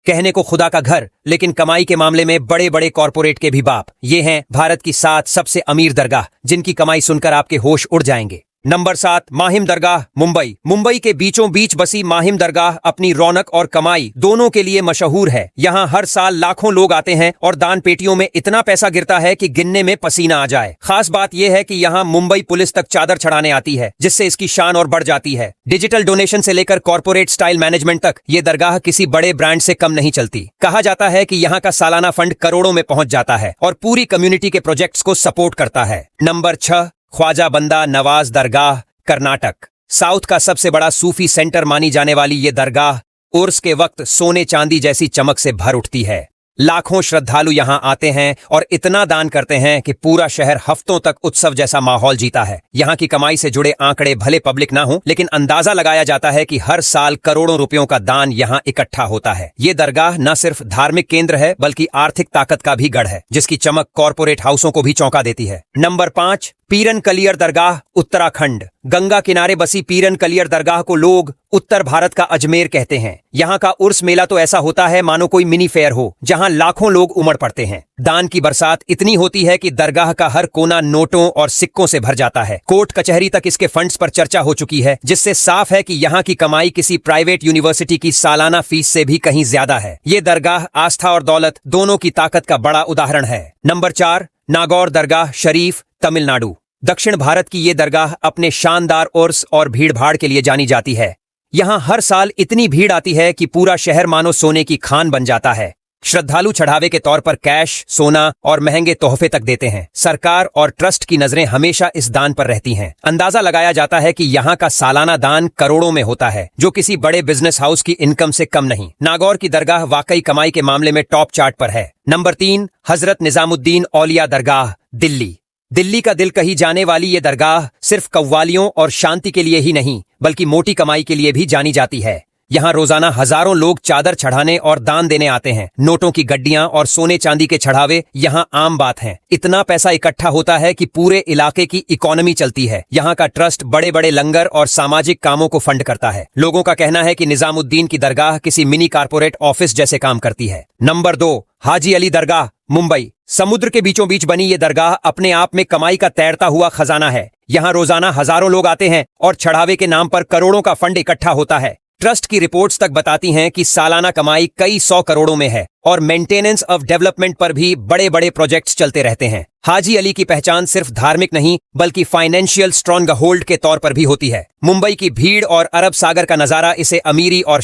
कहने को खुदा का घर, लेकिन कमाई के मामले में बड़े बड़े कॉरपोरेट के भी बाप। ये हैं भारत की 7 सबसे अमीर दरगाह, जिनकी कमाई सुनकर आपके होश उड़ जाएंगे। नंबर 7, माहिम दरगाह, मुंबई। मुंबई के बीचों बीच बसी माहिम दरगाह अपनी रौनक और कमाई दोनों के लिए मशहूर है। यहाँ हर साल लाखों लोग आते हैं और दान पेटियों में इतना पैसा गिरता है कि गिनने में पसीना आ जाए। खास बात यह है कि यहाँ मुंबई पुलिस तक चादर चढ़ाने आती है, जिससे इसकी शान और बढ़ जाती है। डिजिटल डोनेशन से लेकर कॉर्पोरेट स्टाइल मैनेजमेंट तक ये दरगाह किसी बड़े ब्रांड से कम नहीं चलती। कहा जाता है कि यहाँ का सालाना फंड करोड़ों में पहुंच जाता है और पूरी कम्युनिटी के प्रोजेक्ट्स को सपोर्ट करता है। नंबर 6, ख्वाजा बंदा नवाज दरगाह, कर्नाटक। साउथ का सबसे बड़ा सूफी सेंटर मानी जाने वाली ये दरगाह उर्स के वक्त सोने चांदी जैसी चमक से भर उठती है। लाखों श्रद्धालु यहाँ आते हैं और इतना दान करते हैं कि पूरा शहर हफ्तों तक उत्सव जैसा माहौल जीता है। यहाँ की कमाई से जुड़े आंकड़े भले पब्लिक ना हो, लेकिन अंदाजा लगाया जाता है कि हर साल करोड़ों रुपयों का दान यहाँ इकट्ठा होता है। ये दरगाह न सिर्फ धार्मिक केंद्र है, बल्कि आर्थिक ताकत का भी गढ़ है, जिसकी चमक कॉर्पोरेट हाउसों को भी चौंका देती है। नंबर 5, पीरन कलियर दरगाह, उत्तराखंड। गंगा किनारे बसी पीरन कलियर दरगाह को लोग उत्तर भारत का अजमेर कहते हैं। यहाँ का उर्स मेला तो ऐसा होता है मानो कोई मिनी फेयर हो, जहाँ लाखों लोग उमड़ पड़ते हैं। दान की बरसात इतनी होती है कि दरगाह का हर कोना नोटों और सिक्कों से भर जाता है। कोर्ट कचहरी तक इसके फंड्स पर चर्चा हो चुकी है, जिससे साफ है कि यहाँ की कमाई किसी प्राइवेट यूनिवर्सिटी की सालाना फीस से भी कहीं ज्यादा है। ये दरगाह आस्था और दौलत दोनों की ताकत का बड़ा उदाहरण है। नंबर 4, नागौर दरगाह शरीफ, तमिलनाडु। दक्षिण भारत की ये दरगाह अपने शानदार उर्स और भीड़ भाड़ के लिए जानी जाती है। यहाँ हर साल इतनी भीड़ आती है कि पूरा शहर मानो सोने की खान बन जाता है। श्रद्धालु चढ़ावे के तौर पर कैश, सोना और महंगे तोहफे तक देते हैं। सरकार और ट्रस्ट की नजरें हमेशा इस दान पर रहती हैं। अंदाजा लगाया जाता है कि यहाँ का सालाना दान करोड़ों में होता है, जो किसी बड़े बिजनेस हाउस की इनकम से कम नहीं। नागौर की दरगाह वाकई कमाई के मामले में टॉप चार्ट पर है। नंबर 3, हजरत निजामुद्दीन औलिया दरगाह, दिल्ली। दिल्ली का दिल कही जाने वाली ये दरगाह सिर्फ कव्वालियों और शांति के लिए ही नहीं, बल्कि मोटी कमाई के लिए भी जानी जाती है। यहाँ रोजाना हजारों लोग चादर चढ़ाने और दान देने आते हैं। नोटों की गड्डियां और सोने चांदी के चढ़ावे यहाँ आम बात हैं। इतना पैसा इकट्ठा होता है कि पूरे इलाके की इकोनॉमी चलती है। यहाँ का ट्रस्ट बड़े बड़े लंगर और सामाजिक कामों को फंड करता है। लोगों का कहना है कि निजामुद्दीन की दरगाह किसी मिनी कारपोरेट ऑफिस जैसे काम करती है। नंबर 2, हाजी अली दरगाह, मुंबई। समुद्र के बीचों बीच बनी ये दरगाह अपने आप में कमाई का तैरता हुआ खजाना है। यहाँ रोजाना हजारों लोग आते हैं और चढ़ावे के नाम पर करोड़ों का फंड इकट्ठा होता है। ट्रस्ट की रिपोर्ट्स तक बताती हैं कि सालाना कमाई कई 100 करोड़ों में है और मेंटेनेंस ऑफ डेवलपमेंट पर भी बड़े बड़े प्रोजेक्ट्स चलते रहते हैं। हाजी अली की पहचान सिर्फ धार्मिक नहीं, बल्कि फाइनेंशियल स्ट्रॉन्ग होल्ड के तौर पर भी होती है। मुंबई की भीड़ और अरब सागर का नजारा इसे अमीरी और